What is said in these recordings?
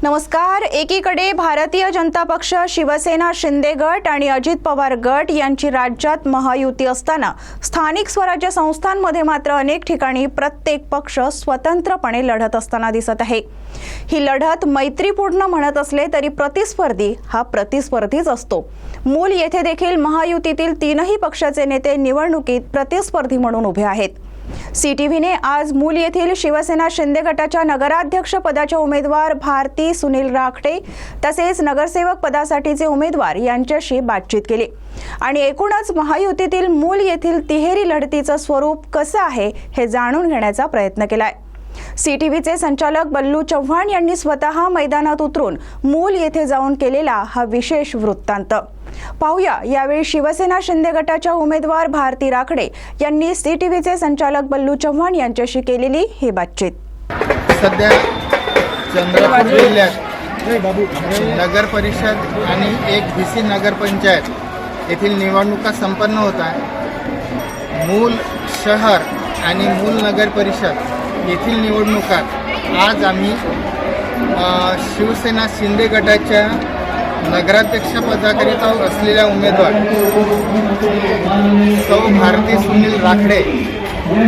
नमस्कार। एकीकडे भारतीय जनता पक्ष, शिवसेना, शिंदे गट आणि अजित पवार गट यांची राज्यात महायुती असताना स्थानिक स्वराज्य संस्थांमध्ये मात्र अनेक ठिकाणी प्रत्येक पक्ष स्वतंत्रपणे लढत असताना दिसत आहे। ही लढत मैत्रीपूर्ण म्हणत असले तरी प्रतिस्पर्धी हा प्रतिस्पर्धीच असतो। मूल येथे देखील महायुतीतील तीनही पक्षाचे नेते निवडणुकीत प्रतिस्पर्धी म्हणून उभे आहेत। सीटीव्हीने आज मूल येथील शिवसेना शिंदे गटाच्या नगराध्यक्ष पदाच्या उमेदवार भारती सुनील राखडे तसेच नगरसेवक पदासाठीचे उमेदवार यांच्याशी बातचीत केली आणि एकूणच महायुतीतील मूल येथील तिहेरी लढतीचं स्वरूप कसं आहे हे जाणून घेण्याचा प्रयत्न केलाय। सीटीव्हीचे संचालक बल्लू चव्हाण यांनी स्वतः मैदानात उतरून मूल येथे जाऊन केलेला हा विशेष वृत्तांत पाहूया। यावेळी शिवसेना शिंदे गटाच्या उमेदवार भारती राखडे यांनी सीटीव्हीचे संचालक बल्लू चव्हाण यांच्याशी केलेली ही बातचीत। सध्या चंद्रपूर जिल्ह्यात नगर परिषद आणि एक बीसी नगर पंचायत येथील निवडणुका संपन्न होत आहे। मूल शहर आणि मूल नगर परिषद येथील निवडणुकात आज आम्ही शिवसेना शिंदे गटाच्या नगराध्यक्ष पदाकरिता असलेल्या उमेदवार सौ भारती सुनील राखडे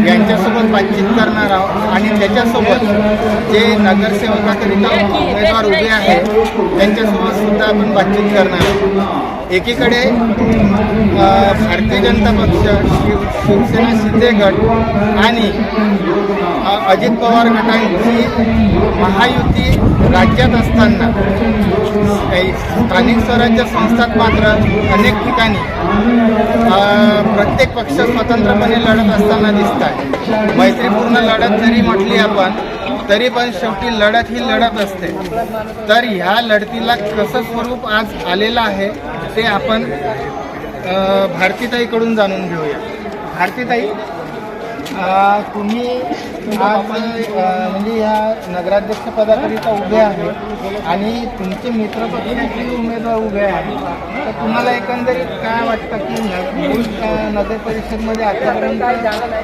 यांच्यासोबत बातचीत करणार आहोत आणि त्याच्यासोबत जे नगरसेवकाकरिता उमेदवार उभे आहेत त्यांच्यासोबत सुद्धा आपण बातचीत करणार आहोत। एकीकडे भारतीय जनता पक्ष, शिवसेना शिंदे गट आणि अजित पवार गटांची महायुती राज्यात असताना स्थानिक स्वराज्य संस्थात मात्र अनेक ठिकाणी प्रत्येक पक्ष स्वतंत्रपणे लढत असताना दिसत आहे। मैत्रीपूर्ण लढत जरी म्हटली आपण तरी पण शेवटी लढत ही लढत असते। तर ह्या लढतीला कसं स्वरूप आज आलेलं आहे ते आपण भारतीताईकडून जाणून घेऊया। भारतीताई, तुम्ही आज म्हणजे या नगराध्यक्ष पदाकरिता उभे आहे आणि तुमचे मित्रपक्षाचे उमेदवार उभे आहेत, तर तुम्हाला एकंदरीत काय वाटतं की नगर परिषदमध्ये आतापर्यंत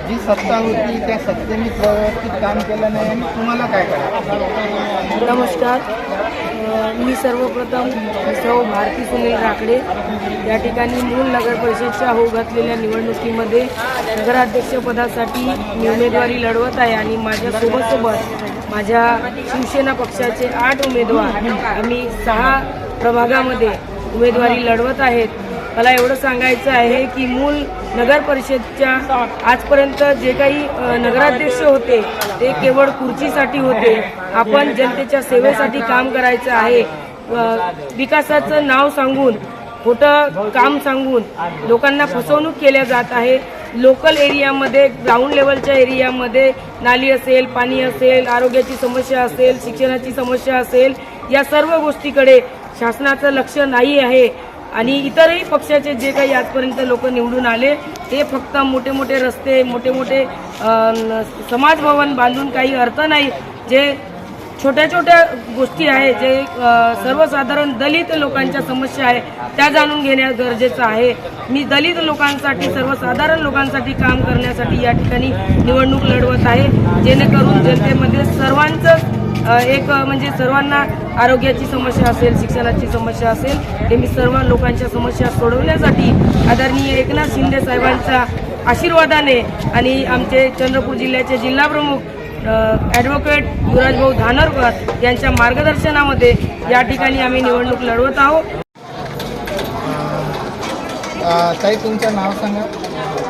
जी सत्ता होती त्या सत्तेने व्यवस्थित काम केलं नाही आणि तुम्हाला काय करायचं? नमस्कार, मी सर्वप्रथम सौ भारती सुनील राखडे या ठिकाणी मूल नगर परिषदच्या होऊ घातलेल्या निवडणुकीमध्ये नगराध्यक्षपदासाठी मी उमेदवारी लढवत आहे आणि माझ्यासोबत माझ्या शिवसेना पक्षाचे 8 उमेदवार आम्ही 6 प्रभागामध्ये उमेदवारी लढवत आहेत। मला एवढं सांगायचं आहे की मूल नगर परिषदच्या आजपर्यंत जे काही नगराध्यक्ष होते ते केवळ खुर्चीसाठी होते। आपण जनतेच्या सेवेसाठी काम करायचं आहे। विकासाचं नाव सांगून, खोटं काम सांगून लोकांना फसवणूक केल्या जात आहे। लोकल एरियामध्ये, ग्राउंड लेवलच्या एरियामध्ये नाली असेल, पाणी असेल, आरोग्याची समस्या असेल, शिक्षणाची समस्या असेल, या सर्व गोष्टीकडे शासनाचं लक्ष नाही आहे। आणि इतरही पक्षाचे जे काही आजपर्यंत लोक निवडून आले ते फक्त मोठे मोठे रस्ते, मोठे मोठे समाज भवन बांधून काही अर्थ नाही। जे छोट्या छोट्या गोष्टी आहे, जे सर्वसाधारण दलित लोकांच्या समस्या आहे त्या जाणून घेणे गरजेचं आहे। मी दलित लोकांसाठी, सर्वसाधारण लोकांसाठी काम करण्यासाठी या ठिकाणी निवडणूक लढवत आहे, जेणेकरून जनतेमध्ये सर्वांचं एक म्हणजे सर्वांना आरोग्याची समस्या असेल, शिक्षणाची समस्या असेल, हे मी सर्व लोकांच्या समस्या सोडवण्यासाठी आदरणीय एकनाथ शिंदे साहेबांच्या आशीर्वादाने आणि आमचे चंद्रपूर जिल्ह्याचे जिल्हाप्रमुख ॲडव्होकेट युवराजभाऊ धानोरकर यांच्या मार्गदर्शनामध्ये या ठिकाणी आम्ही निवडणूक लढवत आहोत। ताई, तुमचं नाव सांगा।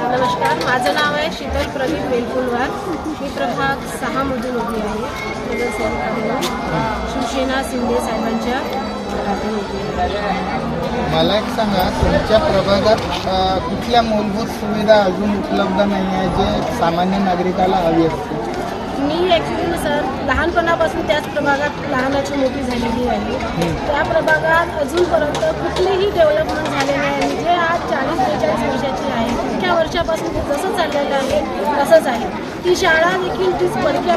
नमस्कार, माझं नाव आहे शीतल प्रदीप वेलकुलवार। मी प्रभाग 6 मधून उभी आहे। शिवसेना शिंदे साहेबांच्या मला एक सांगा, तुमच्या प्रभागात कुठल्या मूलभूत सुविधा अजून उपलब्ध नाही आहे जे सामान्य नागरिकाला हवी असते? मी ॲक्च्युली सर लहानपणापासून त्याच प्रभागात लहानाची मोठी झालेली आहे। त्या प्रभागात अजूनपर्यंत कुठलेही डेव्हलपमेंट झाले नाही। जे आज 40-42 वर्षाची आहे, इतक्या वर्षापासून ते जसं चाललेलं आहे तसंच आहे। ती शाळा देखील तीच पडक्या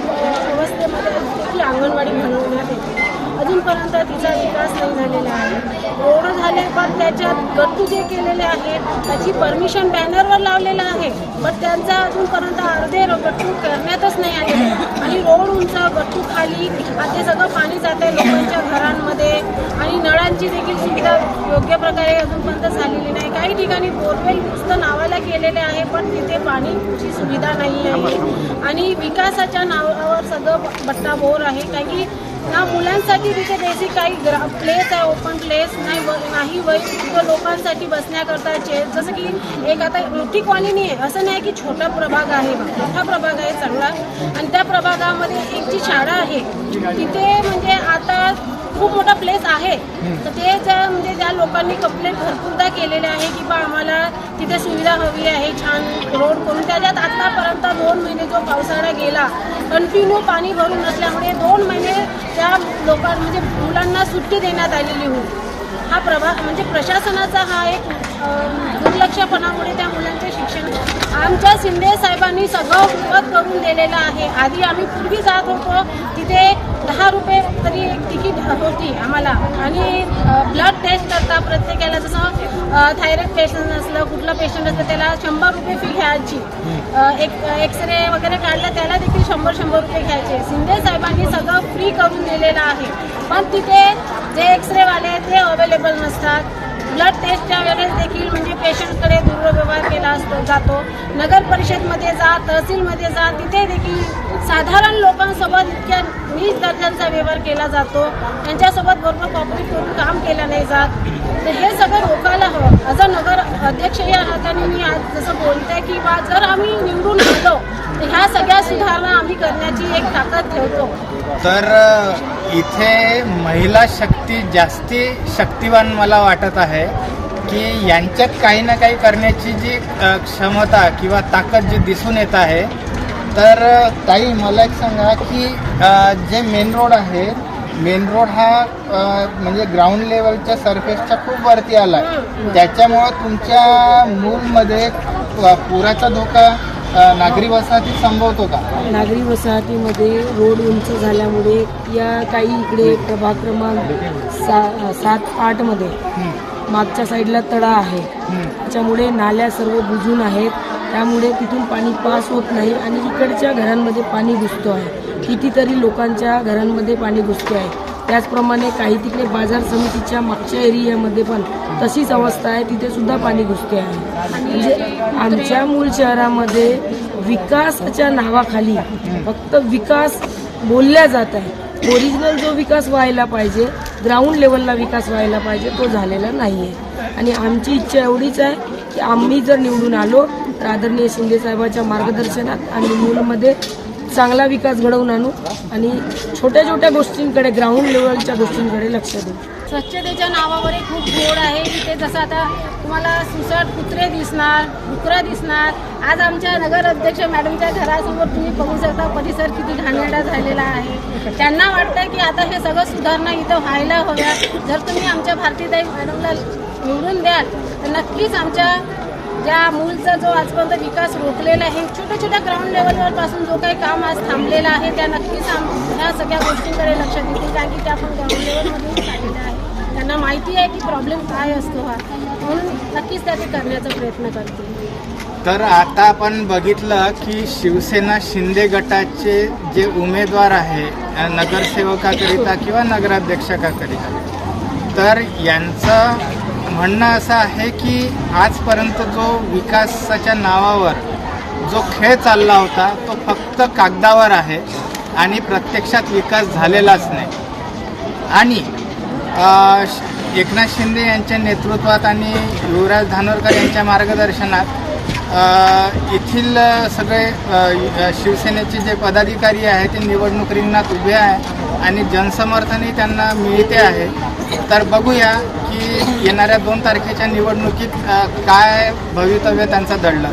अवस्थेमध्ये देखील अंगणवाडी बनवण्यात येते। अजूनपर्यंत तिचा विकास नाही झालेला आहे। रोड झाले पण त्याच्यात गट्टू जे केलेले आहेत त्याची परमिशन बॅनरवर लावलेलं आहे, पण त्यांचा अजूनपर्यंत अर्धे गट्टू करण्यातच नाही आले आणि रोड उंच, गट्टू खाली, ते सगळं पाणी जात आहे लोकांच्या घरात। नळांची देखील सुविधा योग्य प्रकारे अजूनपर्यंत झालेली नाही. काही ठिकाणी बोरवेल नुसतं नावाला केलेले आहे, पण तिथे पाणीची सुविधा नाही आहे. आणि विकासाच्या नावावर सगळं बट्टा बोर आहे. कारण की ना मुलांसाठी तिथे बेसिक काही प्लेस आहे, ओपन प्लेस नाही वयस्क लोकांसाठी बसण्याकरता चेअर. जसं की एक आता मोठी कॉलनी आहे, असं नाही की छोटा प्रभाग आहे, मोठा प्रभाग आहे चांगला. आणि त्या प्रभागामध्ये एक जी शाळा आहे तिथे म्हणजे आता खूप मोठा प्लेस आहे. तर ते म्हणजे त्या लोकांनी कंप्लेंट भरपूरदा केलेले आहे की बा आम्हाला तिथे सुविधा हवी आहे, छान रोड करून. त्याच्यात आतापर्यंत 2 महिने जो पावसाळा गेला कंटिन्यू पाणी भरून नसल्यामुळे 2 महिने त्या म्हणजे मुलांना सुट्टी देण्यात आलेली होती. हा म्हणजे प्रशासनाचा हा एक दुर्लक्षपणामुळे त्या मुलांचे शिक्षण. आमच्या शिंदे साहेबांनी सगळं मोफत करून दिलेलं आहे. आधी आम्ही पूर्वी जात होतो तिथे 10 रुपये तरी एक तिकीट होती आम्हाला. आणि ब्लड टेस्ट करता प्रत्येकाला, जसं थायरॉइड पेशंट असलं, कुठलं पेशंट असलं त्याला 100 रुपये फी घ्यायची. एक्सरे वगैरे काढला त्याला देखील 100 रुपये घ्यायचे. शिंदे साहेबांनी सगळं फ्री करून दिलेलं आहे. पण तिथे जे एक्सरेवाले आहेत ते अवेलेबल नसतात. ब्लड टेस्टच्या वेळेस देखील म्हणजे पेशंटकडे दुर्व्यवहार केला जातो. नगर परिषदमध्ये जा, तहसीलमध्ये जा, तिथे देखील साधारण लोकांसोबत इतक्या नीच दर्जांचा व्यवहार केला जातो. त्यांच्यासोबत बरोबर कॉपरेट करून काम केलं नाही जात. तर हे सगळं रोखायला हवं. ॲज अ नगर अध्यक्ष या हाताने मी आज जसं बोलते की बा जर आम्ही निवडून आलो तर ह्या सगळ्या सुधारणा आम्ही करण्याची एक ताकद ठेवतो. तर इथे महिला शक्ती जास्ती शक्तिवान मला वाटत आहे की यांच्यात काही ना काही करण्याची जी क्षमता किंवा ताकद जी दिसून येत आहे. तर ताई मला एक सांगा की जे मेन रोड आहे, मेन रोड हा म्हणजे ग्राउंड लेवलच्या सरफेसच्या खूप वरती आला आहे. त्याच्यामुळं तुमच्या मूलमध्ये पुराचा धोका नागरी वसाहतीत संभवतो का? नागरी वसाहतीमध्ये रोड उंच झाल्यामुळे या काही इकडे प्रभाग क्रमांक 7-8 मध्ये मागच्या साईडला तळा आहे. त्याच्यामुळे नाल्या सर्व बुजून आहेत. त्यामुळे तिथून पाणी पास होत नाही आणि इकडच्या घरांमध्ये पाणी घुसतो आहे. कितीतरी लोकांच्या घरांमध्ये पाणी घुसते आहे. त्याचप्रमाणे काही तिकडे बाजार समितीच्या मागच्या एरियामध्ये पण तशीच अवस्था आहे, तिथे सुद्धा पाणी घुसते आहे. म्हणजे आमच्या मूळ शहरामध्ये विकासाच्या नावाखाली फक्त विकास बोलल्या जात आहे. ओरिजिनल जो विकास व्हायला पाहिजे, ग्राउंड लेवलला विकास व्हायला पाहिजे, तो झालेला नाही आहे. आणि आमची इच्छा एवढीच आहे की आम्ही जर निवडून आलो तर आदरणीय शिंदे साहेबांच्या मार्गदर्शनात आम्ही मूलमध्ये चांगला विकास घडवून आणू आणि छोट्या छोट्या गोष्टींकडे, ग्राउंड लेवलच्या गोष्टींकडे लक्ष देऊ. स्वच्छतेच्या नावावर एक खूप गोड आहे. तिथे जसं आता तुम्हाला सुसट कुत्रे दिसणार, डुकरं दिसणार. आज आमच्या नगर अध्यक्ष मॅडमच्या घरासमोर तुम्ही बघू शकता परिसर किती घाणेरडा झालेला आहे. त्यांना वाटतं की आता हे सगळं सुधारणा इथं व्हायला हव्या. जर तुम्ही आमच्या भारतीताई मॅडमला निवडून द्याल तर नक्कीच आमच्या ज्या मूलचा जो आजपर्यंत विकास रोखलेला आहे, छोट्या छोट्या ग्राउंड लेवलवर पासून जो काही काम आज थांबलेलं आहे, त्या नक्कीच ह्या सगळ्या गोष्टींकडे लक्ष देतील. कारण की त्या आपण ग्राउंड लेवलमधून झालेल्या आहे. त्यांना माहिती आहे की प्रॉब्लेम काय असतो हा, म्हणून नक्कीच त्या ते करण्याचा प्रयत्न करतील. तर आता आपण बघितलं की शिवसेना शिंदे गटाचे जे उमेदवार आहे नगरसेवकाकरिता किंवा नगराध्यक्षाकरिता, तर यांचं म्हणणं असं आहे की आजपर्यंत जो विकासाच्या नावावर जो खेळ चालला होता तो फक्त कागदावर आहे आणि प्रत्यक्षात विकास झालेलाच नाही. आणि एकनाथ शिंदे यांच्या नेतृत्वात आणि युवराज धानोरकर यांच्या मार्गदर्शनात येथील सगळे शिवसेनेचे जे पदाधिकारी आहेत ते निवडणूक रिंगणात उभे आहे आणि जनसमर्थनही त्यांना मिळते आहे. तर बघूया की येणाऱ्या 2 तारखेच्या निवडणुकीत काय भवितव्य त्यांचा दडलं.